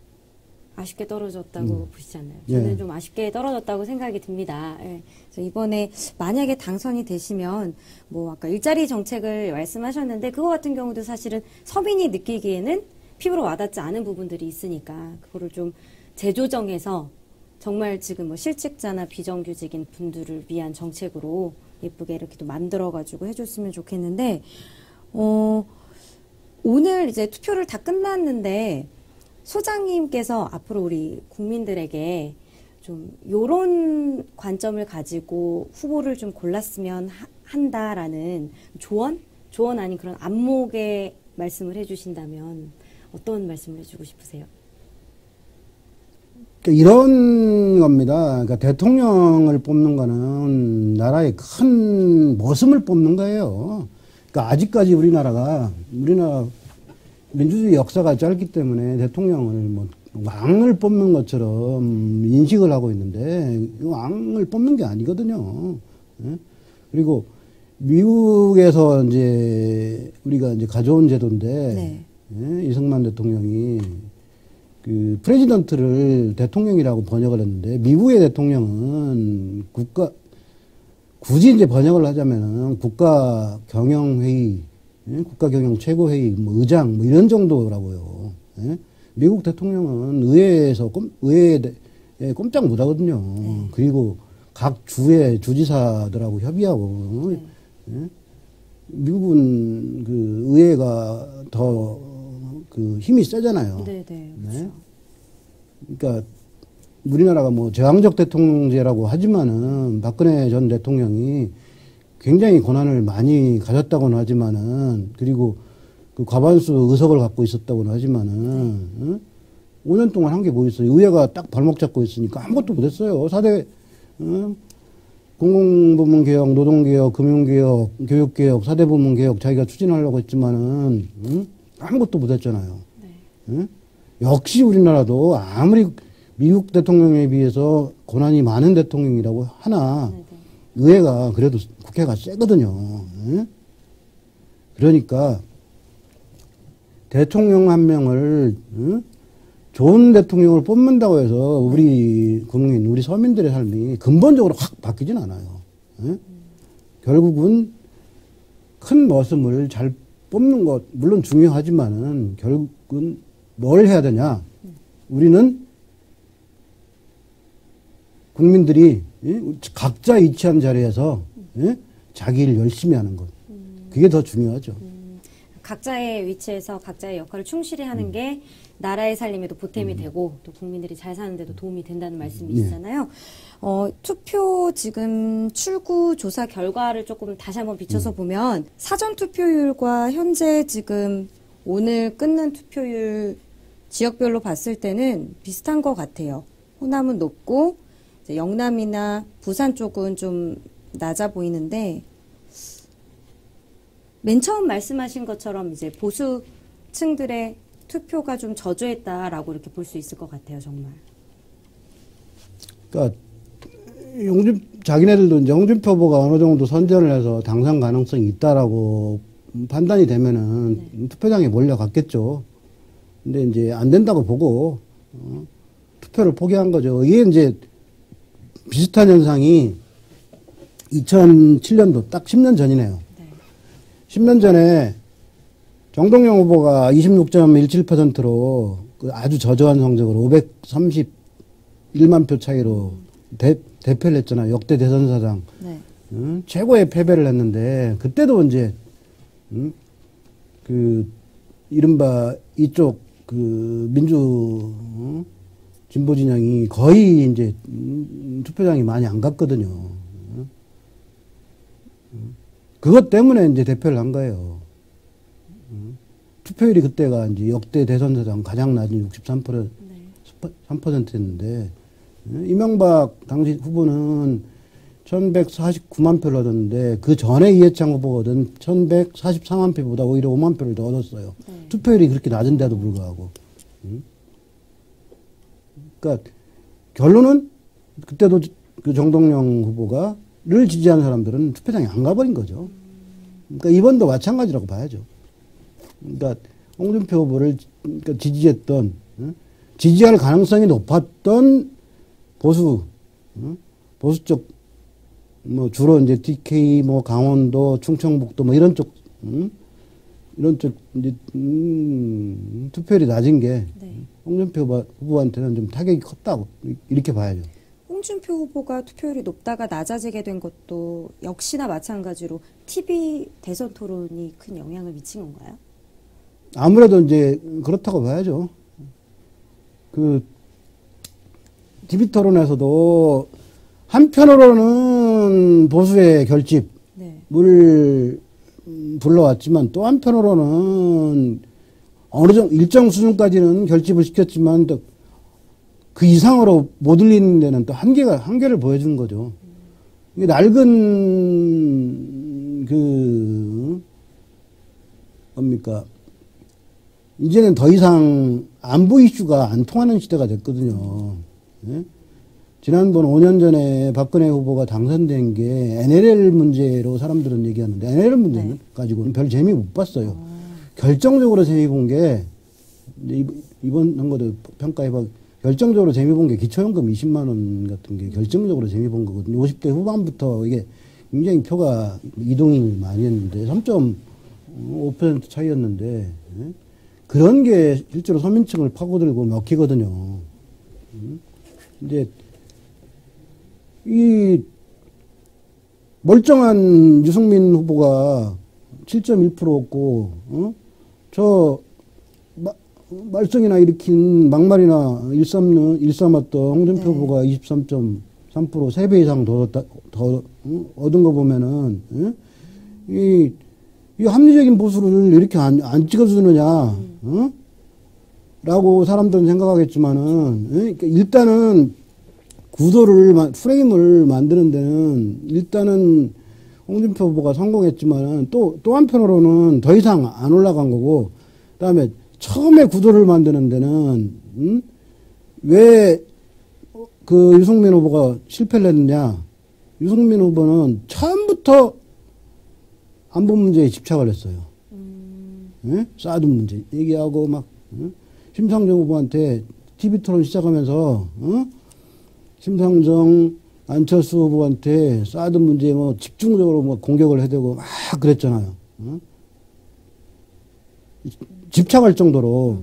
[SPEAKER 1] 아쉽게 떨어졌다고 보시지 않나요? 저는
[SPEAKER 2] 예.
[SPEAKER 1] 좀 아쉽게 떨어졌다고 생각이 듭니다. 예. 그래서 이번에 만약에 당선이 되시면 뭐 아까 일자리 정책을 말씀하셨는데, 그거 같은 경우도 사실은 서민이 느끼기에는 피부로 와닿지 않은 부분들이 있으니까 그거를 좀 재조정해서 정말 지금 뭐 실직자나 비정규직인 분들을 위한 정책으로 예쁘게 이렇게 또 만들어가지고 해줬으면 좋겠는데, 오늘 이제 투표를 다 끝났는데 소장님께서 앞으로 우리 국민들에게 좀 요런 관점을 가지고 후보를 좀 골랐으면 한다라는 조언 아닌 그런 안목의 말씀을 해주신다면 어떤 말씀을 해주고 싶으세요?
[SPEAKER 2] 이런 겁니다. 그러니까 대통령을 뽑는 거는 나라의 큰 모습을 뽑는 거예요. 그러니까 아직까지 우리나라 민주주의 역사가 짧기 때문에 대통령을 뭐 왕을 뽑는 것처럼 인식을 하고 있는데 왕을 뽑는 게 아니거든요. 예? 그리고 미국에서 이제 우리가 이제 가져온 제도인데
[SPEAKER 1] 네.
[SPEAKER 2] 예? 이승만 대통령이 그 프레지던트를 대통령이라고 번역을 했는데 미국의 대통령은 굳이 이제 번역을 하자면은 국가 경영 회의, 예? 국가 경영 최고 회의, 뭐 의장 뭐 이런 정도라고요. 예? 미국 대통령은 의회에 꼼짝 못 하거든요. 그리고 각 주의 주지사들하고 협의하고, 예? 미국은 그 의회가 더 그 힘이 세잖아요.
[SPEAKER 1] 네, 네. 그렇죠.
[SPEAKER 2] 네? 그러니까 우리나라가 뭐 제왕적 대통령제라고 하지만은 박근혜 전 대통령이 굉장히 권한을 많이 가졌다고는 하지만은 그리고 그 과반수 의석을 갖고 있었다고는 하지만은 5년 동안 한 게 뭐 있어요? 의회가 딱 발목 잡고 있으니까 아무것도 못했어요. 4대 공공부문 개혁, 노동개혁, 금융개혁, 교육개혁, 4대 부문 개혁 자기가 추진하려고 했지만은 아무것도 못했잖아요. 네. 역시 우리나라도 아무리 미국 대통령에 비해서 권한이 많은 대통령이라고 하나 의회가 그래도 국회가 세거든요. 그러니까 대통령 한 명을 좋은 대통령을 뽑는다고 해서 우리 국민, 우리 서민들의 삶이 근본적으로 확 바뀌진 않아요. 결국은 큰 머슴을 잘 뽑는 것 물론 중요하지만은 결국은 뭘 해야 되냐? 우리는 국민들이 각자 위치한 자리에서 자기 일 열심히 하는 것. 그게 더 중요하죠.
[SPEAKER 1] 각자의 위치에서 각자의 역할을 충실히 하는 게 나라의 살림에도 보탬이 되고 또 국민들이 잘 사는 데도 도움이 된다는 말씀이시잖아요. 투표 지금 출구 조사 결과를 조금 다시 한번 비춰서 보면 사전 투표율과 현재 지금 오늘 끊는 투표율 지역별로 봤을 때는 비슷한 것 같아요. 호남은 높고 이제 영남이나 부산 쪽은 좀 낮아 보이는데 맨 처음 말씀하신 것처럼 이제 보수층들의 투표가 좀 저조했다라고 이렇게 볼 수 있을 것 같아요, 정말.
[SPEAKER 2] 그러니까 자기네들도 이제 홍준표 후보가 어느 정도 선전을 해서 당선 가능성이 있다라고 판단이 되면은 투표장에 몰려갔겠죠. 근데 이제 안 된다고 보고 투표를 포기한 거죠. 이게 이제 비슷한 현상이 2007년도 딱 10년 전이네요. 10년 전에 정동영 후보가 26.17%로 그 아주 저조한 성적으로 531만 표 차이로 대패를 했잖아요. 역대 대선 사상 최고의 패배를 했는데 그때도 이제 그 이른바 이쪽 그 민주 진보 진영이 거의 이제 투표장이 많이 안 갔거든요. 그것 때문에 이제 대표를 한 거예요. 투표율이 그때가 이제 역대 대선 사상 가장 낮은 63%였는데, 이명박 당시 후보는 1149만 표를 얻었는데, 그 전에 이해창 후보가 얻은 1144만 표보다 오히려 5만 표를 더 얻었어요. 투표율이 그렇게 낮은데도 불구하고. 그러니까, 결론은 그때도 그 정동영 후보가를 지지한 사람들은 투표장에 안 가버린 거죠. 그러니까 이번도 마찬가지라고 봐야죠. 그러니까 홍준표 후보를 그러니까 지지했던 지지할 가능성이 높았던 보수 쪽 뭐 주로 이제 TK 뭐 강원도 충청북도 뭐 이런 쪽 이제 투표율이 낮은 게 홍준표 후보한테는 좀 타격이 컸다고 이렇게 봐야죠.
[SPEAKER 1] 홍준표 후보가 투표율이 높다가 낮아지게 된 것도 역시나 마찬가지로 TV 대선 토론이 큰 영향을 미친 건가요?
[SPEAKER 2] 아무래도 이제 그렇다고 봐야죠. 그 TV 토론에서도 한편으로는 보수의 결집을 불러왔지만 또 한편으로는 어느 정도 일정 수준까지는 결집을 시켰지만 또 그 이상으로 못 올리는 데는 또 한계를 보여주는 거죠. 이게 뭡니까. 이제는 더 이상 안보 이슈가 안 통하는 시대가 됐거든요. 예? 지난번 5년 전에 박근혜 후보가 당선된 게 NLL 문제로 사람들은 얘기하는데 NLL 문제는
[SPEAKER 1] 네.
[SPEAKER 2] 가지고는 별 재미 못 봤어요. 결정적으로 재미 본 게 이번 선거도 평가해봐 결정적으로 재미 본 게 기초연금 20만 원 같은 게 결정적으로 재미 본 거거든요. 50대 후반부터 이게 굉장히 표가 이동이 많이 했는데 3.5% 차이였는데 예? 그런 게 실제로 서민층을 파고들고 먹히거든요. 근데 이 멀쩡한 유승민 후보가 7.1%였고 저 말썽이나 일으킨 막말이나 일삼았던 홍준표 후보가 23.3% 3배 이상 더 얻은 거 보면은 이 합리적인 보수를 이렇게 안 찍어주느냐 라고 사람들은 생각하겠지만은 그러니까 일단은 프레임을 만드는 데는 일단은 홍준표 후보가 성공했지만은 또 한편으로는 더 이상 안 올라간 거고 그다음에 처음에 구도를 만드는 데는 왜 그 유승민 후보가 실패를 했느냐? 유승민 후보는 처음부터 안보 문제에 집착을 했어요. 예? 사드 문제 얘기하고 막 심상정 후보한테 TV 토론 시작하면서 심상정 안철수 후보한테 사드 문제에 뭐 집중적으로 뭐 공격을 해대고 막 그랬잖아요. 집착할 정도로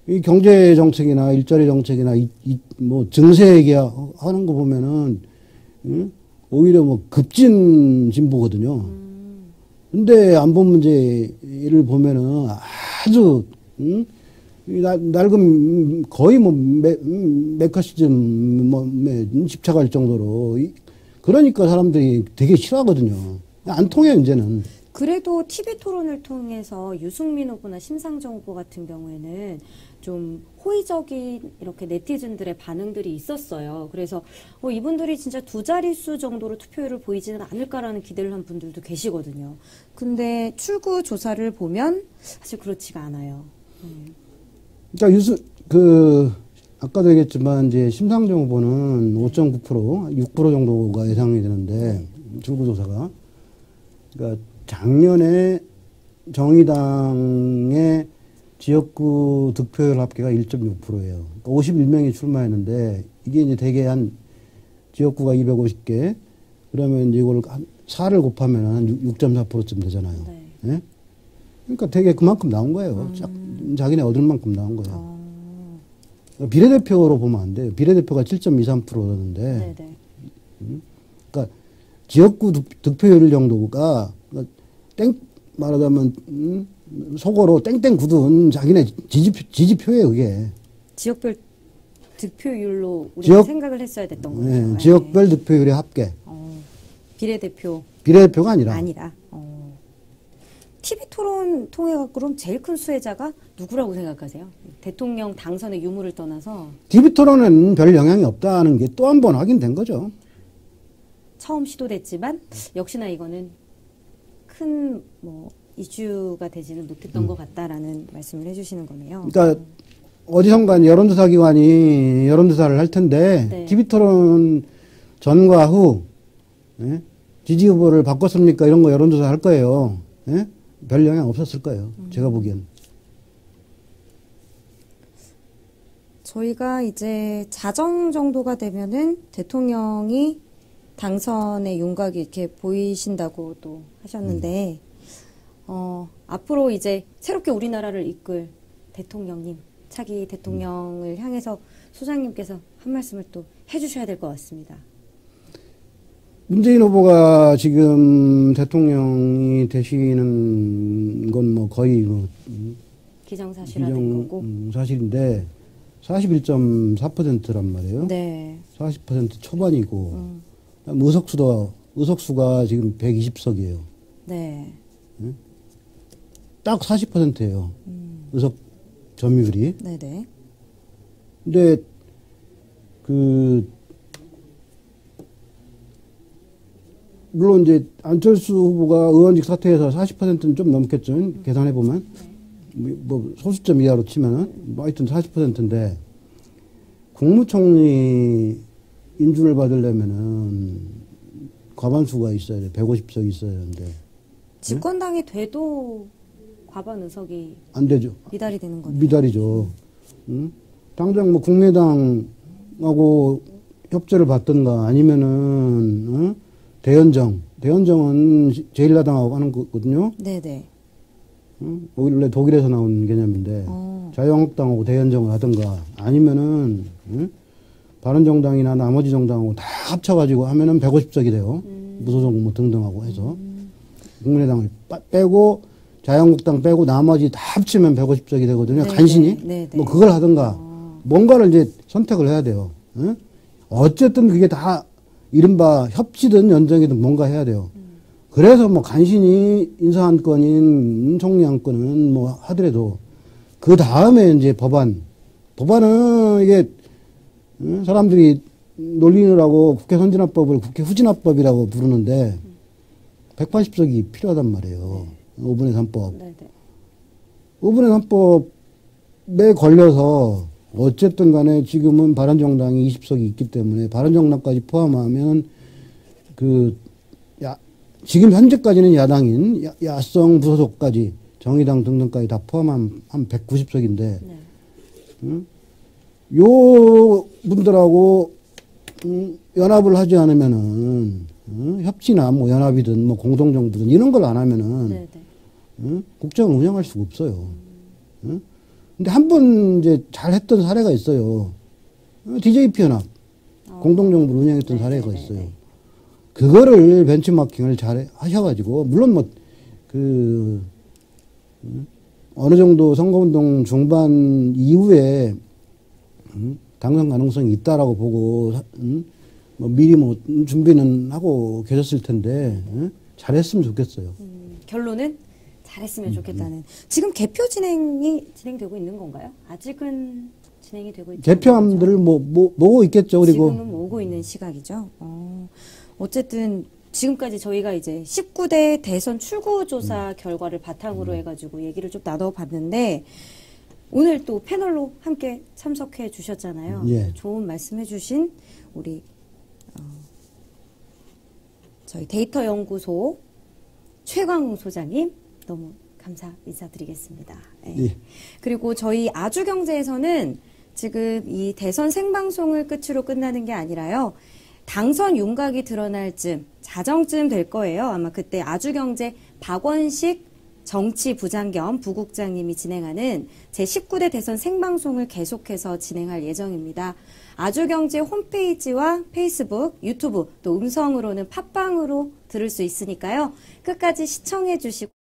[SPEAKER 2] 이 경제 정책이나 일자리 정책이나 뭐 증세 얘기하는 거 보면은 오히려 뭐 급진 진보거든요. 근데 안보 문제를 보면은 아주 낡은 거의 뭐 메카시즘 뭐 집착할 정도로 그러니까 사람들이 되게 싫어하거든요. 안 통해 이제는.
[SPEAKER 1] 그래도 TV 토론을 통해서 유승민 후보나 심상정 후보 같은 경우에는 좀 호의적인 이렇게 네티즌들의 반응들이 있었어요. 그래서 이분들이 진짜 두 자릿수 정도로 투표율을 보이지는 않을까라는 기대를 한 분들도 계시거든요. 근데 출구 조사를 보면 사실 그렇지가 않아요.
[SPEAKER 2] 그러니까 아까도 얘기했지만 이제 심상정 후보는 5.9%, 6% 정도가 예상이 되는데 출구 조사가 그러니까 작년에 정의당의 지역구 득표율 합계가 1.6%예요. 그러니까 51명이 출마했는데 이게 이제 대개 한 지역구가 250개 그러면 이제 이걸 4를 곱하면 한 6.4%쯤 되잖아요.
[SPEAKER 1] 네.
[SPEAKER 2] 예? 그러니까 되게 그만큼 나온 거예요. 자기네 얻을 만큼 나온 거예요. 비례대표로 보면 안 돼요. 비례대표가 7.23%였는데 그러니까 지역구 득표율 정도가 말하자면 속어로 땡땡 굳은 자기네 지지표예요, 그게.
[SPEAKER 1] 지역별 득표율로 우리가 생각을 했어야 됐던 거죠.
[SPEAKER 2] 네, 지역별 득표율의 합계. 비례대표가 아니라.
[SPEAKER 1] TV 토론 통해 갖고 그럼 제일 큰 수혜자가 누구라고 생각하세요? 대통령 당선의 유무를 떠나서
[SPEAKER 2] TV 토론은 별 영향이 없다는 게 또 한 번 확인된 거죠.
[SPEAKER 1] 처음 시도됐지만 역시나 이거는 큰 이슈가 되지는 못했던 것 같다라는 말씀을 해주시는 거네요.
[SPEAKER 2] 그러니까 어디선가 여론조사 기관이 여론조사를 할 텐데
[SPEAKER 1] 네.
[SPEAKER 2] TV 토론 전과 후 예? 지지 후보를 바꿨습니까? 이런 거 여론조사 할 거예요. 예? 별 영향 없었을 거예요. 제가 보기엔.
[SPEAKER 1] 저희가 이제 자정 정도가 되면은 대통령이 당선의 윤곽이 이렇게 보이신다고 또 하셨는데, 앞으로 이제 새롭게 우리나라를 이끌 대통령님, 차기 대통령을 향해서 소장님께서 한 말씀을 또 해주셔야 될 것 같습니다.
[SPEAKER 2] 문재인 후보가 지금 대통령이 되시는 건 뭐 거의
[SPEAKER 1] 기정사실화된 거고.
[SPEAKER 2] 사실인데 41.4%란 말이에요.
[SPEAKER 1] 네.
[SPEAKER 2] 40% 초반이고 의석수가 지금 120석이에요.
[SPEAKER 1] 네.
[SPEAKER 2] 딱 40%예요. 의석 점유율이.
[SPEAKER 1] 네네.
[SPEAKER 2] 근데 물론 이제 안철수 후보가 의원직 사퇴해서 40%는 좀 넘겠죠. 계산해 보면. 뭐 소수점 이하로 치면은 뭐 하여튼 40%인데 국무총리 인준을 받으려면은 과반수가 있어야 돼. 150석이 있어야 되는데.
[SPEAKER 1] 집권당이 돼도 과반 의석이
[SPEAKER 2] 안 되죠.
[SPEAKER 1] 미달이 되는 거네요.
[SPEAKER 2] 미달이죠. 응? 당장 뭐 국민의당하고 협조를 받든가 아니면은 응? 대연정은 제1야당하고 하는 거거든요.
[SPEAKER 1] 네네.
[SPEAKER 2] 응? 원래 독일에서 나온 개념인데 자유한국당하고 대연정을 하든가 아니면은 응? 바른정당이나 나머지 정당하고 다 합쳐가지고 하면은 150석이 돼요. 무소속 뭐 등등하고 해서 국민의당을 빼고 자유한국당 빼고 나머지 다 합치면 150석이 되거든요.
[SPEAKER 1] 네네.
[SPEAKER 2] 간신히
[SPEAKER 1] 네네.
[SPEAKER 2] 뭐 그걸 하든가 뭔가를 이제 선택을 해야 돼요. 응? 어쨌든 그게 다 이른바 협치든 연정이든 뭔가 해야 돼요. 그래서 뭐 간신히 인사 한 건인 총리 한 건은 뭐 하더라도 그 다음에 이제 법안은 이게 사람들이 놀리느라고 국회 선진화법을 국회 후진화법이라고 부르는데 180석이 필요하단 말이에요. 5분의 3법.
[SPEAKER 1] 네네.
[SPEAKER 2] 5분의 3법에 걸려서 어쨌든 간에 지금은 바른정당이 20석이 있기 때문에 바른정당까지 포함하면 지금 현재까지는 야당인 야성 부소속까지 정의당 등등까지 다 포함한 한 190석인데
[SPEAKER 1] 네.
[SPEAKER 2] 응? 요 분들하고 연합을 하지 않으면은 협치나 뭐 연합이든 뭐 공동정부든 이런 걸 안 하면은
[SPEAKER 1] 네네.
[SPEAKER 2] 국정을 운영할 수가 없어요. 근데 한 번 이제 잘 했던 사례가 있어요. DJP 연합 공동정부를 운영했던 사례가 있어요. 그거를 벤치마킹을 잘 하셔가지고 물론 뭐 어느 정도 선거운동 중반 이후에 당선 가능성이 있다라고 보고 뭐 미리 뭐 준비는 하고 계셨을 텐데 잘했으면 좋겠어요.
[SPEAKER 1] 결론은 잘했으면 좋겠다는. 지금 개표 진행되고 있는 건가요? 아직은 진행이 되고 있죠.
[SPEAKER 2] 개표함들을 모으고 있겠죠. 그리고
[SPEAKER 1] 지금은 모으고 있는 시각이죠. 어쨌든 지금까지 저희가 이제 19대 대선 출구조사 결과를 바탕으로 해가지고 얘기를 좀 나눠봤는데 오늘 또 패널로 함께 참석해 주셨잖아요.
[SPEAKER 2] 예.
[SPEAKER 1] 좋은 말씀해 주신 우리 저희 데이터 연구소 최광웅 소장님 너무 감사 인사드리겠습니다. 예.
[SPEAKER 2] 예.
[SPEAKER 1] 그리고 저희 아주경제에서는 지금 이 대선 생방송을 끝으로 끝나는 게 아니라요. 당선 윤곽이 드러날 쯤, 자정쯤 될 거예요. 아마 그때 아주경제 박원식 정치부장 겸 부국장님이 진행하는 제19대 대선 생방송을 계속해서 진행할 예정입니다. 아주경제 홈페이지와 페이스북, 유튜브, 또 음성으로는 팟빵으로 들을 수 있으니까요. 끝까지 시청해 주시고